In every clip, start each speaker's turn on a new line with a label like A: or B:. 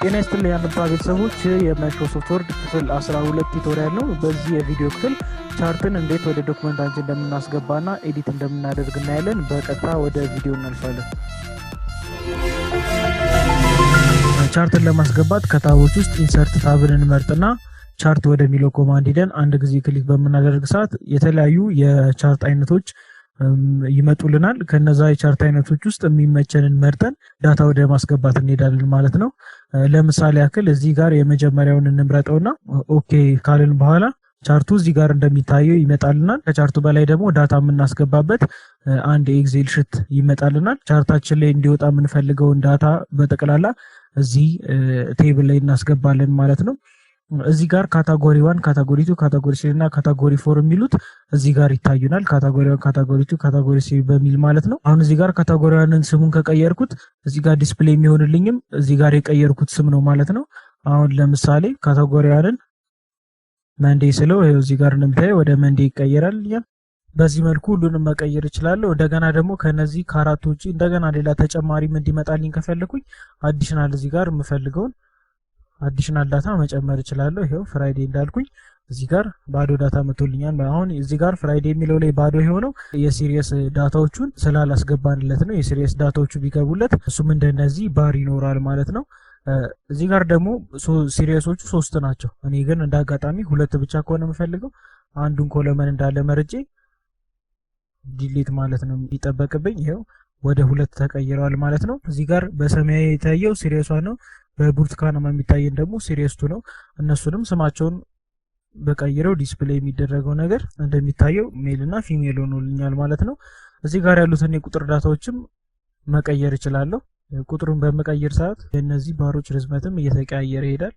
A: ጤና ይስጥልኝ የአንድምታ ቤተሰቦች የማይክሮሶፍት ወርድ ክፍል 12 ቱቶሪያል ነው። በዚህ የቪዲዮ ክፍል ቻርትን እንዴት ወደ ዶክመንታችን እንደምናስገባና ኤዲት እንደምናደርግ እናያለን። በቀጥታ ወደ ቪዲዮ እናልፋለን። ቻርትን ለማስገባት ከታቦች ውስጥ ኢንሰርት ታብን እንመርጥና ቻርት ወደሚለው ኮማንድ ሄደን አንድ ጊዜ ክሊክ በምናደርግ ሰዓት የተለያዩ የቻርት አይነቶች ይመጡልናል። ከነዛ የቻርት አይነቶች ውስጥ የሚመቸንን መርጠን ዳታ ወደ ማስገባት እንሄዳለን ማለት ነው። ለምሳሌ ያክል እዚህ ጋር የመጀመሪያውን እንምረጠውና ኦኬ ካልን በኋላ ቻርቱ እዚህ ጋር እንደሚታየው ይመጣልናል። ከቻርቱ በላይ ደግሞ ዳታ የምናስገባበት አንድ ኤክሴል ሽት ይመጣልናል። ቻርታችን ላይ እንዲወጣ የምንፈልገውን ዳታ በጠቅላላ እዚህ ቴብል ላይ እናስገባለን ማለት ነው። እዚህ ጋር ካታጎሪ 1 ካታጎሪ 2 ካታጎሪ 3 እና ካታጎሪ 4 የሚሉት እዚህ ጋር ይታዩናል። ካታጎሪ 1 ካታጎሪ 2 ካታጎሪ 3 በሚል ማለት ነው። አሁን እዚህ ጋር ካታጎሪ 1ን ስሙን ከቀየርኩት እዚህ ጋር ዲስፕሌይ የሚሆንልኝም እዚህ ጋር የቀየርኩት ስም ነው ማለት ነው። አሁን ለምሳሌ ካታጎሪ 1ን መንዴ ስለው ይሄው እዚህ ጋር እንደምታየው ወደ መንዴ ይቀየራል። በዚህ መልኩ ሁሉንም መቀየር እችላለሁ። እንደገና ደግሞ ከነዚህ ከአራቱ ውጪ እንደገና ሌላ ተጨማሪም እንዲመጣልኝ ከፈለኩኝ አዲሽናል እዚህ ጋር የምፈልገውን አዲሽናል ዳታ መጨመር እችላለሁ። ይሄው ፍራይዴ እንዳልኩኝ እዚህ ጋር ባዶ ዳታ መጥቶልኛል። አሁን እዚህ ጋር ፍራይዴ የሚለው ላይ ባዶ የሆነው የሲሪየስ ዳታዎቹን ስላላስገባንለት ነው። የሲሪየስ ዳታዎቹ ቢገቡለት እሱም እንደነዚህ ባር ይኖራል ማለት ነው። እዚህ ጋር ደግሞ ሲሪየሶቹ 3 ናቸው። እኔ ግን እንዳጋጣሚ 2 ብቻ ከሆነ የምፈልገው አንዱን ኮለመን እንዳለ መርጬ ዲሊት ማለት ነው የሚጠበቅብኝ። ይሄው ወደ 2 ተቀይረዋል ማለት ነው። እዚህ ጋር በሰማያዊ የታየው ሲሪየሷ ነው። በብርቱካናማ የሚታየን ደግሞ ሲሪየስ 2 ነው። እነሱንም ስማቸውን በቀይረው ዲስፕሌይ የሚደረገው ነገር እንደሚታየው ሜል እና ፊሜል ሆኖልኛል ማለት ነው። እዚህ ጋር ያሉትን የቁጥር ዳታዎችም መቀየር እችላለሁ። ቁጥሩን በመቀየር ሰዓት የነዚህ ባሮች ርዝመትም እየተቀያየረ ይሄዳል።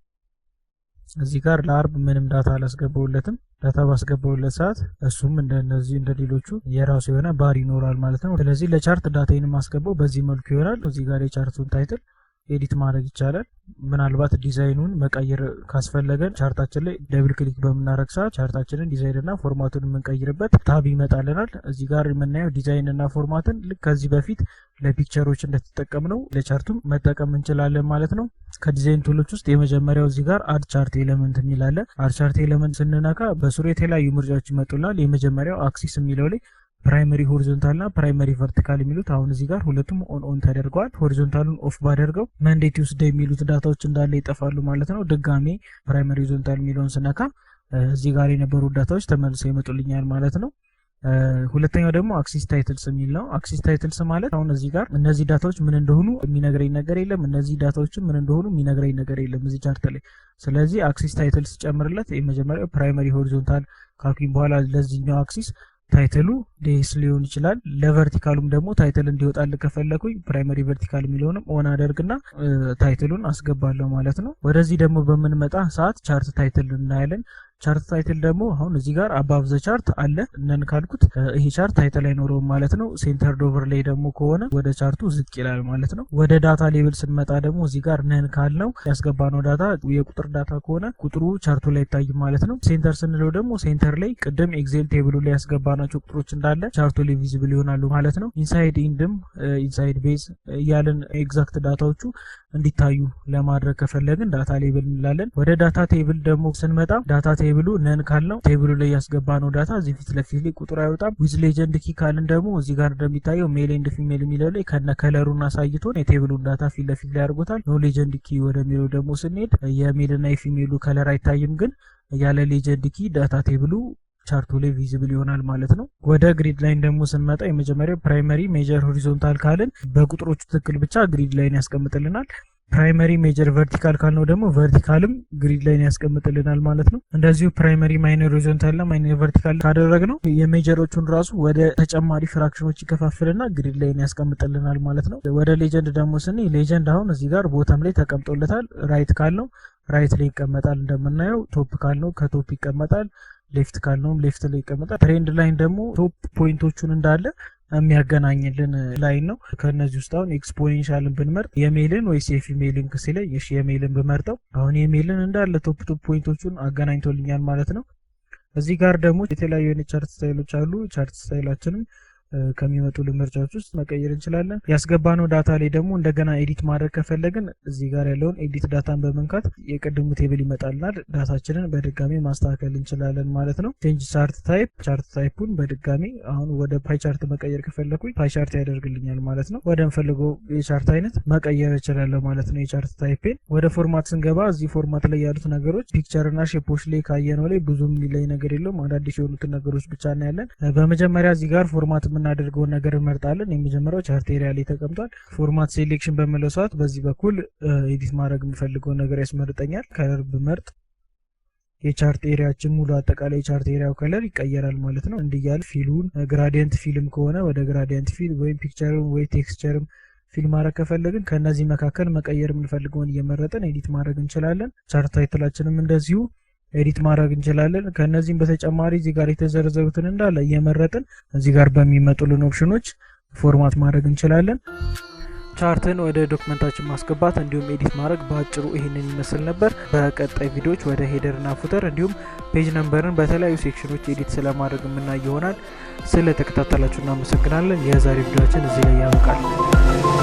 A: እዚህ ጋር ለአርብ ምንም ዳታ አላስገባውለትም። ዳታ ባስገባውለት ሰዓት እሱም እንደነዚህ እንደሌሎቹ የራሱ የሆነ ባር ይኖራል ማለት ነው። ስለዚህ ለቻርት ዳታዬን ማስገባው በዚህ መልኩ ይሆናል። እዚህ ጋር የቻርቱን ታይትል ኤዲት ማድረግ ይቻላል። ምናልባት ዲዛይኑን መቀየር ካስፈለገን ቻርታችን ላይ ደብል ክሊክ በምናደርግ ሰዓት ቻርታችንን ዲዛይን እና ፎርማቱን የምንቀይርበት ታብ ይመጣልናል። እዚህ ጋር የምናየው ዲዛይን እና ፎርማትን ልክ ከዚህ በፊት ለፒክቸሮች እንደተጠቀምነው ለቻርቱም መጠቀም እንችላለን ማለት ነው። ከዲዛይን ቱሎች ውስጥ የመጀመሪያው እዚህ ጋር አድ ቻርት ኤሌመንት የሚላለ አድ ቻርት ኤሌመንት ስንነካ በስሩ የተለያዩ ምርጫዎች ይመጡልናል። የመጀመሪያው አክሲስ የሚለው ላይ ፕራይመሪ ሆሪዞንታል እና ፕራይመሪ ቨርቲካል የሚሉት አሁን እዚህ ጋር ሁለቱም ኦን ተደርገዋል። ሆሪዞንታሉን ኦፍ ባደርገው መንዴ ቲውስዴይ የሚሉት ዳታዎች እንዳለ ይጠፋሉ ማለት ነው። ድጋሜ ፕራይመሪ ሆሪዞንታል የሚለውን ስነካ እዚህ ጋር የነበሩ ዳታዎች ተመልሰው ይመጡልኛል ማለት ነው። ሁለተኛው ደግሞ አክሲስ ታይትልስ የሚል ነው። አክሲስ ታይትልስ ማለት አሁን እዚህ ጋር እነዚህ ዳታዎች ምን እንደሆኑ የሚነግረኝ ነገር የለም፣ እነዚህ ዳታዎች ምን እንደሆኑ የሚነግረኝ ነገር የለም እዚህ ቻርት ላይ። ስለዚህ አክሲስ ታይትልስ ጨምርለት። የመጀመሪያው ፕራይመሪ ሆሪዞንታል ካልኩኝ በኋላ ለዚህኛው አክሲስ ታይትሉ ዴስ ሊሆን ይችላል። ለቨርቲካሉም ደግሞ ታይትል እንዲወጣልኝ ከፈለኩኝ ፕራይመሪ ቨርቲካል የሚለውንም ኦን አደርግና ታይትሉን አስገባለሁ ማለት ነው። ወደዚህ ደግሞ በምንመጣ ሰዓት ቻርት ታይትል እናያለን። ቻርት ታይትል ደግሞ አሁን እዚህ ጋር አባቭ ዘ ቻርት አለ ነን ካልኩት ይሄ ቻርት ታይትል አይኖረውም ማለት ነው። ሴንተርድ ኦቨርሌይ ደግሞ ከሆነ ወደ ቻርቱ ዝቅ ይላል ማለት ነው። ወደ ዳታ ሌብል ስንመጣ ደግሞ እዚህ ጋር ነን ካልነው ያስገባነው ዳታ የቁጥር ዳታ ከሆነ ቁጥሩ ቻርቱ ላይ ይታይም ማለት ነው። ሴንተር ስንለው ደግሞ ሴንተር ላይ ቅድም ኤክሴል ቴብሉ ላይ ያስገባናቸው ቁጥሮች እንዳለ ቻርቱ ላይ ቪዚብል ይሆናሉ ማለት ነው። ኢንሳይድ ኢንድም ኢንሳይድ ቤዝ እያለን ኤግዛክት ዳታዎቹ እንዲታዩ ለማድረግ ከፈለግን ዳታ ሌብል እንላለን። ወደ ዳታ ቴብል ደግሞ ስንመጣ ዳታ ቴብሉ ነን ካልነው ቴብሉ ላይ ያስገባነው ዳታ እዚህ ፊት ለፊት ላይ ቁጥሩ አይወጣም። ዊዝ ሌጀንድ ኪ ካልን ደግሞ እዚህ ጋር እንደሚታየው ሜል ኤንድ ፊሜል የሚለው ላይ ከነ ከለሩን አሳይቶን የቴብሉን ዳታ ፊት ለፊት ላይ አድርጎታል። ኖ ሌጀንድ ኪ ወደሚለው ደግሞ ስንሄድ የሜል እና የፊሜሉ ከለር አይታይም፣ ግን ያለ ሌጀንድ ኪ ዳታ ቴብሉ ቻርቱ ላይ ቪዚብል ይሆናል ማለት ነው። ወደ ግሪድ ላይን ደግሞ ስንመጣ የመጀመሪያው ፕራይመሪ ሜጀር ሆሪዞንታል ካልን በቁጥሮቹ ትክክል ብቻ ግሪድ ላይን ያስቀምጥልናል። ፕራይመሪ ሜጀር ቨርቲካል ካልነው ደግሞ ቨርቲካልም ግሪድ ላይን ያስቀምጥልናል ማለት ነው። እንደዚሁ ፕራይመሪ ማይነር ሆሪዞንታል እና ማይነር ቨርቲካል ካደረግነው የሜጀሮቹን ራሱ ወደ ተጨማሪ ፍራክሽኖች ይከፋፍልና ግሪድ ላይን ያስቀምጥልናል ማለት ነው። ወደ ሌጀንድ ደግሞ ስንይ ሌጀንድ አሁን እዚህ ጋር ቦተም ላይ ተቀምጦለታል። ራይት ካልነው ራይት ላይ ይቀመጣል እንደምናየው። ቶፕ ካልነው ከቶፕ ይቀመጣል። ሌፍት ካልነውም ሌፍት ላይ ይቀመጣል። ትሬንድ ላይን ደግሞ ቶፕ ፖይንቶቹን እንዳለ የሚያገናኝልን ላይን ነው። ከነዚህ ውስጥ አሁን ኤክስፖኔንሻልን ብንመርጥ የሜልን ወይስ የፊሜልን ሲለኝ እሺ የሜልን ብመርጠው አሁን የሜልን እንዳለ ቶፕ ፖይንቶቹን አገናኝቶልኛል ማለት ነው። እዚህ ጋር ደግሞ የተለያዩ አይነት ቻርት ስታይሎች አሉ። ቻርት ስታይላችንን ከሚመጡ ምርጫዎች ውስጥ መቀየር እንችላለን። ያስገባነው ዳታ ላይ ደግሞ እንደገና ኤዲት ማድረግ ከፈለግን እዚህ ጋር ያለውን ኤዲት ዳታን በመንካት የቅድሙ ቴብል ይመጣልናል። ዳታችንን በድጋሚ ማስተካከል እንችላለን ማለት ነው። ቼንጅ ቻርት ታይፕ፣ ቻርት ታይፑን በድጋሚ አሁን ወደ ፓይ ቻርት መቀየር ከፈለኩኝ ፓይ ቻርት ያደርግልኛል ማለት ነው። ወደ ምፈልገው የቻርት አይነት መቀየር እችላለሁ ማለት ነው። የቻርት ታይፔን ወደ ፎርማት ስንገባ እዚህ ፎርማት ላይ ያሉት ነገሮች ፒክቸር እና ሼፖች ላይ ካየነው ላይ ብዙም የሚለይ ነገር የለውም። አዳዲስ የሆኑትን ነገሮች ብቻ እናያለን። በመጀመሪያ እዚህ ጋር ፎርማት የምናደርገውን ነገር እንመርጣለን። የመጀመሪያው ቻርት ኤሪያ ላይ ተቀምጧል። ፎርማት ሴሌክሽን በሚለው ሰዓት በዚህ በኩል ኤዲት ማድረግ የምፈልገውን ነገር ያስመርጠኛል። ከለር ብመርጥ የቻርት ኤሪያችን ሙሉ አጠቃላይ የቻርት ኤሪያው ከለር ይቀየራል ማለት ነው። እንዲያል ፊሉን ግራዲየንት ፊልም ከሆነ ወደ ግራዲየንት ፊል ወይም ፒክቸርም ወይ ቴክስቸርም ፊል ማድረግ ከፈለግን ከነዚህ መካከል መቀየር የምንፈልገውን እየመረጥን ኤዲት ማድረግ እንችላለን። ቻርት ታይትላችንም እንደዚሁ ኤዲት ማድረግ እንችላለን። ከነዚህም በተጨማሪ እዚህ ጋር የተዘረዘሩትን እንዳለ እየመረጥን እዚህ ጋር በሚመጡልን ኦፕሽኖች ፎርማት ማድረግ እንችላለን። ቻርትን ወደ ዶክመንታችን ማስገባት እንዲሁም ኤዲት ማድረግ በአጭሩ ይሄንን ይመስል ነበር። በቀጣይ ቪዲዮዎች ወደ ሄደር እና ፉተር እንዲሁም ፔጅ ነምበርን በተለያዩ ሴክሽኖች ኤዲት ስለማድረግ የምናይ ይሆናል። ስለተከታተላችሁ እናመሰግናለን። የዛሬ ቪዲዮአችን እዚህ ላይ ያበቃል።